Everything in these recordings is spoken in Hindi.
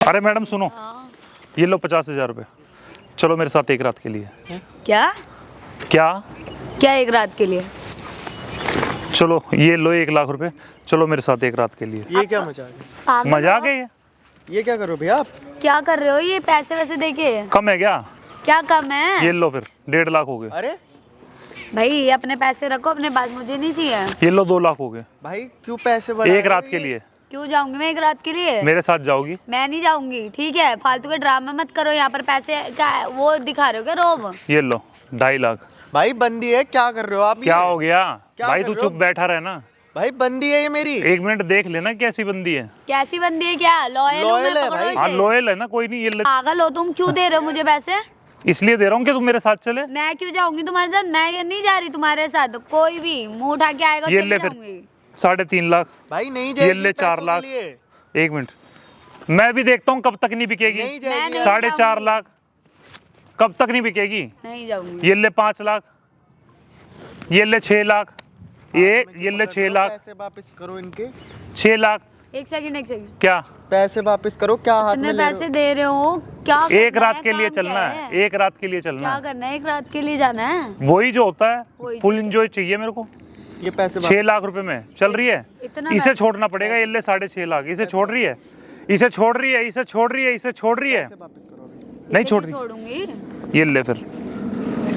अरे मैडम सुनो, ये लो 50,000 रुपये, चलो मेरे साथ एक रात के लिए। क्या क्या क्या एक रात के लिए? चलो ये लो 1,00,000 रुपए, चलो मेरे साथ एक रात के लिए। ये क्या मजाक है? पागल मजाक हो? है ये क्या करो भैया आप? क्या कर रहे हो? ये पैसे वैसे देके कम है क्या? क्या कम है? ये लो फिर 1,50,000 हो गए। अरे भाई ये अपने पैसे रखो, अपने पास, मुझे नहीं चाहिए। ये लो 2,00,000 हो गए, भाई क्यों पैसे बढ़ा एक रात के लिए। क्यों जाऊंगी मैं एक रात के लिए? मेरे साथ जाओगी? मैं नहीं जाऊंगी, ठीक है? फालतू के ड्रामा मत करो। यहाँ पर पैसे क्या वो दिखा रहे हो क्या? रोब? ये लो 2,50,000। भाई बंदी है, क्या कर रहे हो आप? क्या हो गया क्या भाई? कर तू रहे हो? चुप बैठा रहे ना, भाई बंदी है ये मेरी। एक मिनट देख लेना कैसी बंदी है। कैसी बंदी है? क्या लॉयल हूँ मैं? Loyal है पकड़ो भाई। हाँ इसे। लॉयल है ना, कोई नहीं। ये ले, पागल हो तुम? क्यों दे रहे हो मुझे पैसे? इसलिए दे रहा हूँ कि तुम मेरे साथ चले। मैं क्यों जाऊंगी तुम्हारे साथ? मैं ये नहीं जा रही तुम्हारे साथ। कोई भी मुंह उठा के आएगा ये चली ले फिर जाऊंगी। 3.5 लाख। भाई नहीं ये जाएगी ले 4 पैसों लाख। के लिए। एक मिनट, मैं भी देखता हूँ कब तक नहीं बिकेगी। नहीं जाएगी। नहीं 4.5 लाख कब तक नहीं बिकेगी? नहीं जाऊंगी। ये ले 5 लाख, ये ले 6 लाख, ये ले 6 लाख, पैसे वापस करो इनके। 6 लाख। एक सेकंड क्या पैसे वापस करो। क्या हाथ इतने में ले रहे पैसे हो? दे रहे हो? क्या एक करना रात है? के लिए काम चलना क्या है, एक रात के लिए चलना क्या है। करना है? एक रात के लिए जाना है? वही जो होता है, वही फुल एंजॉय चाहिए मेरे को। ये पैसे 6 लाख रुपए में चल रही है, इतना इसे पैसा? छोड़ना पड़ेगा। ये ले 6.5 लाख, इसे छोड़ रही है, इसे छोड़ रही है, इसे छोड़ रही है, इसे छोड़ रही है, वापस करो अभी। नहीं इसे छोड़ भी रही। छोड़ूंगी। ये ले फिर,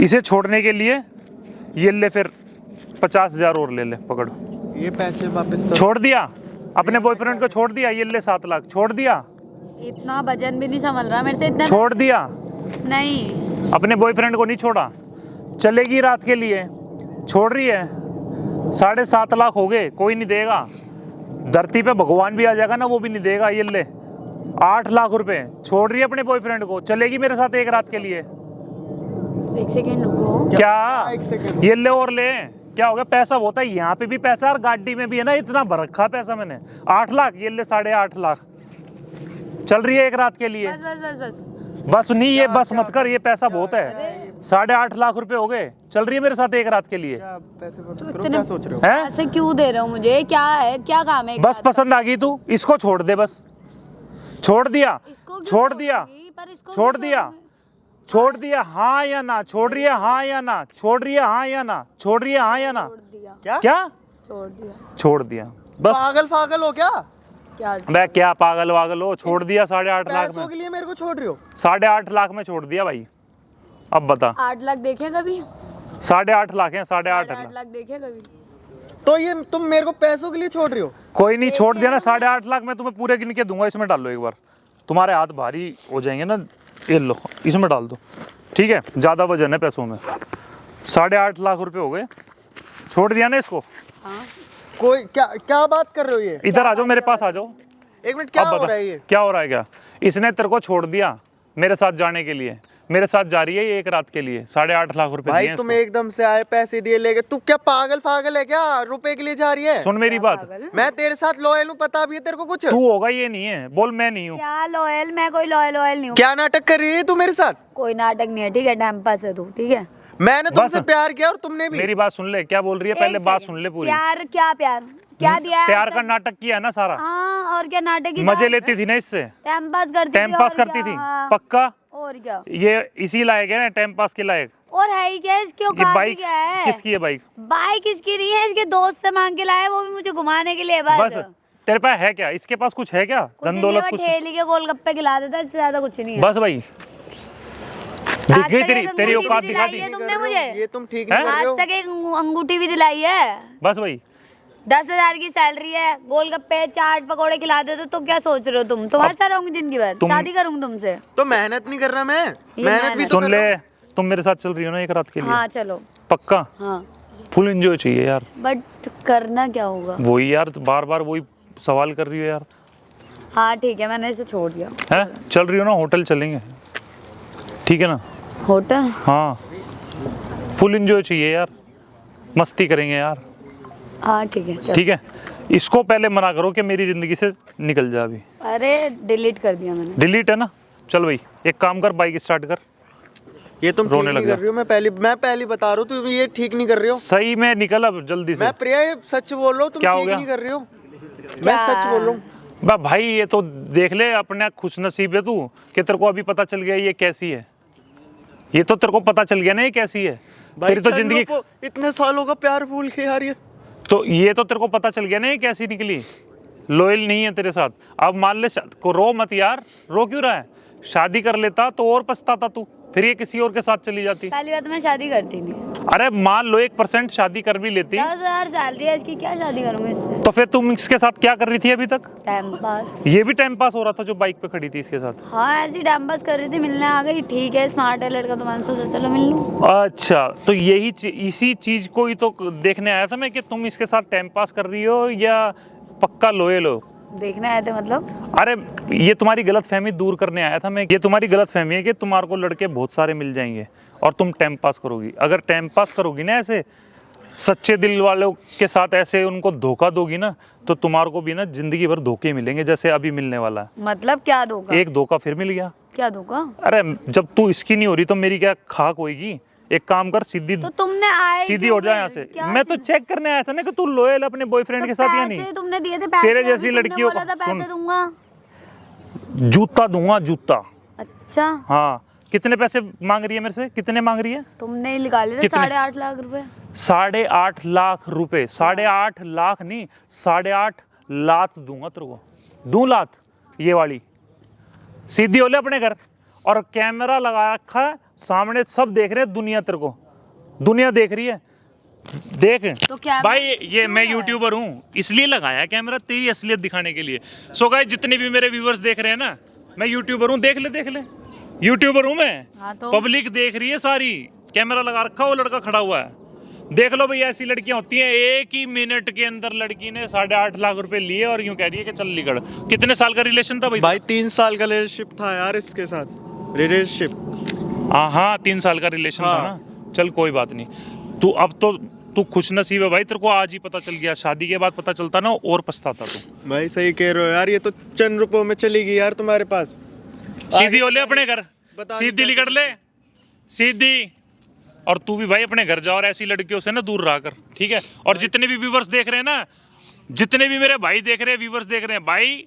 इसे छोड़ने के लिए ये ले फिर 50,000 और ले ले, पकड़ो। ये पैसे वापस करो। छोड़ दिया, अपने बॉयफ्रेंड को छोड़ दिया। ये ले 7 लाख, छोड़ दिया, इतना वजन भी नहीं संभल रहा मेरे से। इतना छोड़ दिया। नहीं। अपने बॉयफ्रेंड को नहीं छोड़ा, चलेगी रात के लिए, छोड़ रही है। 7.5 लाख हो गए, कोई नहीं देगा। धरती पे भगवान भी आ जाएगा ना, वो भी नहीं देगा। ये ले 8 लाख रुपए, छोड़ रही है अपने बॉयफ्रेंड को, चलेगी मेरे साथ एक रात के लिए। एक सेकंड रुको। क्या? एक सेकंड। ये ले और ले, क्या हो गया? पैसा होता है, यहाँ पे भी पैसा और गाड़ी में भी है ना। इतना भर रखा पैसा मैंने। 8 लाख, ये ले 8.5 लाख, चल रही है एक रात के लिए। बस बस बस बस। बस नहीं, ये बस मत कर, ये पैसा बहुत है। 8.5 लाख रुपए हो गए, चल रही है मेरे साथ एक रात के लिए। क्या पैसे वापस करो? इतने- क्या सोच रहे हो? हैं? ऐसे क्यों दे रहे हो मुझे? क्या है? क्या काम है? एक बस रात पसंद आ गई तू, इसको छोड़ दे बस। छोड़ दिया, का? इसको क्यों छोड़ दिया, छोड़ूंगी? पर इसको छोड़ क्यों दिया, छोड़ूंगी? छोड़ दिया, हाँ या ना? छोड़ रही है हाँ या ना? छोड़ रही है हाँ या ना? छोड़ रही है हाँ या ना? छोड़ दिया। क्या क्या? छोड़ दिया। छोड़ दिया बस। पागल पागल हो क्या? क्या? मैं क्या पागल वागल हो? छोड़ दिया 8.5 लाख पैसों में, के लिए मेरे को छोड़ रही हो? 8.5 लाख में छोड़ दिया भाई। अब बता, 8 लाख देखे कभी? 8.5 लाख है, 8.5 8 लाख। लाख देखे कभी? तो ये तुम मेरे को पैसों के लिए छोड़ रही हो? कोई नहीं, छोड़ दिया ना 8.5 लाख। मैं तुम्हें पूरे गिन के दूंगा, इसमें डाल लो एक बार, तुम्हारे हाथ भारी हो जाएंगे ना। ये लो, इसमें डाल दो, ठीक है? ज्यादा वजन है पैसों में। 8.5 लाख रुपए हो गए, छोड़ दिया ना इसको। हाँ। कोई क्या क्या बात कर रहे हो ये? इधर आ जाओ, मेरे पास आ जाओ। एक मिनट, क्या अब हो बता, रहा है ये? क्या हो रहा है? क्या इसने तेरे को छोड़ दिया मेरे साथ जाने के लिए? मेरे साथ जा रही है ये एक रात के लिए, 8.5 लाख रुपए भाई दिए तुम इसको। एकदम से आए, पैसे दिए लेके। तू क्या पागल पागल है क्या? रुपए के लिए जा रही है? सुन मेरी बात, पागल? मैं तेरे साथ लॉयल हूँ, पता भी है तेरे को कुछ? तू होगा ये नहीं है, बोल मैं नहीं हूँ। क्या लॉयल? मैं कोई लॉयल नहीं हूँ। क्या नाटक कर रही है तू मेरे साथ? कोई नाटक नहीं है, ठीक है? टाइम पास है तू, ठीक है? मैंने तुमसे बस। प्यार किया और तुमने भी। मेरी बात सुन ले, क्या बोल रही है पहले एक बात सेकंड। सुन ले पूरी। प्यार? क्या प्यार? क्या दिया है प्यार आज का तक? नाटक किया है ना सारा। हाँ, और क्या नाटक की मजे बात? लेती थी ना इससे, टाइम पास करती टाइम थी, पास और करती क्या? थी। हाँ। पक्का और क्या? ये इसी लायक है ना, टाइम पास के लायक। और है ही क्या? इसकी ये औकात ही बाइक क्या है? किसकी है? बाइक बाइक इसकी नहीं है, इसके दोस्त से मांग के लाया, वो भी मुझे घुमाने के लिए। बस। तेरे पास है क्या? इसके पास कुछ है क्या? कुछ धन नहीं दौलत है, कुछ? वो ठेली के गोलगप्पे खिला देता है, इससे ज्यादा कुछ नहीं है। बस भाई, दिख आज गई तक तेरी एक तेरी अंगूठी औकात भी दिखा दिलाई दी। है तुमने मुझे। ये तुम ठीक नहीं कर रहे आज हो। तक एक अंगूठी भी दिलाई है। बस भाई, 10,000 की सैलरी है, गोलगप्पे चाट पकौड़े खिला देते तो क्या सोच रहे हो तुम? तुम्हारे साथ रहूंगी जिंदगी भर, शादी करूंगी तुमसे। तो मेहनत नहीं कर रहा मैं? मेहनत भी मेहनत। तो सुन कर रहा ले, तुम मेरे साथ चल रही हो ना एक रात के लिए? हाँ चलो। पक्का हाँ, फुल एंजॉय चाहिए यार। बट करना क्या होगा? वही यार, बार बार वही सवाल कर रही हो यार। हाँ ठीक है, मैंने इसे छोड़ दिया। है, चल रही हो ना, होटल चलेंगे, ठीक है ना? होटल? हाँ, फुल एंजॉय चाहिए यार, मस्ती करेंगे यार, हाँ ठीक है चलो। ठीक है? इसको पहले मना करो कि मेरी जिंदगी से निकल जा अभी। अरे डिलीट कर दिया मैंने। डिलीट है ना? चल भाई, एक काम कर, बाइक स्टार्ट कर। ये तुम ठीक रोने नहीं लग कर रही हो। मैं पहली बता रहा हूँ, तुम ये ठीक नहीं कर रही हो। सही में निकल अब जल्दी से। मैं प्रिया, ये सच बोल रहा हूँ, तुम क्या हो ठीक गया? नहीं कर रही हो। मैं सच बोल रहा हूँ। बा भाई ये तो देख ले, अपने खुश नसीब है तू कि तेरे को अभी पता चल गया ये कैसी है। ये तो तेरे को पता चल गया ना ये कैसी है। तेरी तो जिंदगी इतने सालों का प्यार भूल के यार ये तो ये तो तेरे को पता चल गया ना ये कैसी निकली, लॉयल नहीं है तेरे साथ। अब मान ले को रो मत यार, रो क्यों रहा है? शादी कर लेता तो और पछताता तू, फिर ये किसी और के साथ चली जाती। पहली बात मैं शादी करती नहीं। अरे मान लो 1% शादी कर भी लेती 10,000 सैलरी है इसकी, क्या शादी करूंगी इससे? तो फिर तुम इसके साथ क्या कर रही थी अभी तक? Time pass. ये भी टाइम पास हो रहा था जो बाइक पे खड़ी थी इसके साथ? हाँ ऐसी टाइम पास कर रही थी, मिलने आ गई, ठीक है स्मार्ट है लड़का तो मैंने सोचा चलो मिल लूं। अच्छा तो इसी चीज को ही तो देखने आया था मैं कि तुम इसके साथ टाइम पास कर रही हो या पक्का लॉयल हो। देखने आए थे मतलब? अरे ये तुम्हारी गलतफहमी दूर करने आया था मैं। ये तुम्हारी गलतफहमी है कि तुम्हारे को लड़के बहुत सारे मिल जाएंगे और तुम टाइम पास करोगी। अगर टाइम पास करोगी ना ऐसे सच्चे दिल वालों के साथ, ऐसे उनको धोखा दोगी ना, तो तुम्हारे को भी ना जिंदगी भर धोखे मिलेंगे जैसे अभी मिलने वाला है। मतलब क्या धोखा? एक धोखा फिर मिल गया। क्या धोखा? अरे जब तू इसकी नहीं हो रही तो मेरी क्या खाक होगी? एक काम कर, सीधी तो तुमने आए सीधी क्यों हो जाए फिर? यहाँ से। क्या मैं तो चेक करने आया था ना कि तू लॉयल अपने बॉयफ्रेंड के साथ या नहीं। पैसे तुमने दिए थे, पैसे तेरे जैसी अभी तुमने लड़कियों बोला था को सुन, पैसे दूंगा। जूता दूंगा जूता। अच्छा हाँ कितने पैसे मांग रही है मेरे से? कितने मांग रही है? तुमने ही निकाले थे कितने? 8.5 लाख रुपए। 8.5 लाख रुपए? 8.5 लाख नहीं, 8.5 लात दूंगा तेरे को। दूं लात ये वाली? सीधी हो ले अपने घर। और कैमरा लगा रखा है सामने, सब देख रहे हैं, दुनिया तेरे को, दुनिया देख रही है। देख तो क्या भाई ये मैं यूट्यूबर हूँ इसलिए लगाया है कैमरा, तेरी असलियत दिखाने के लिए। सो गाइस जितने भी मेरे व्यूअर्स देख रहे हैं ना, मैं यूट्यूबर हूँ, देख ले यूट्यूबर हूँ मैं। हाँ तो? पब्लिक देख रही है सारी, कैमरा लगा रखा, वो लड़का खड़ा हुआ है। देख लो भाई ऐसी लड़कियां होती हैं, एक ही मिनट के अंदर लड़की ने 8.5 लाख रुपए लिए और यूं कह रही है कि चल निकल। कितने साल का रिलेशन था भाई? 3 साल का रिलेशनशिप था यार इसके साथ, रिलेशनशिप। हाँ 3 साल का रिलेशन था ना। चल कोई बात नहीं, तू अब तो तू खुश नसीब है भाई, तेरे को आज ही पता चल गया। शादी के बाद पता चलता ना और पछताता तू। भाई सही कह रहे हो यार, ये तो चंद रुपयों में चली गई यार तुम्हारे पास। सीधी हो ले अपने घर, सीधी निकल ले सीधी। और तू भी भाई अपने घर जा और ऐसी लड़कियों से ना दूर रहा कर, ठीक है? और जितने भी व्यूवर्स देख रहे हैं ना, जितने भी मेरे भाई देख रहे हैं, व्यूवर्स देख रहे हैं, भाई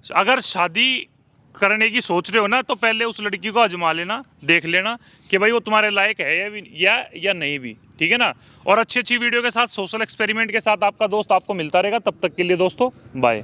अगर शादी करने की सोच रहे हो ना तो पहले उस लड़की को आजमा लेना, देख लेना कि भाई वो तुम्हारे लायक है या नहीं भी, ठीक है ना? और अच्छी वीडियो के साथ, सोशल एक्सपेरिमेंट के साथ आपका दोस्त आपको मिलता रहेगा। तब तक के लिए दोस्तों बाय।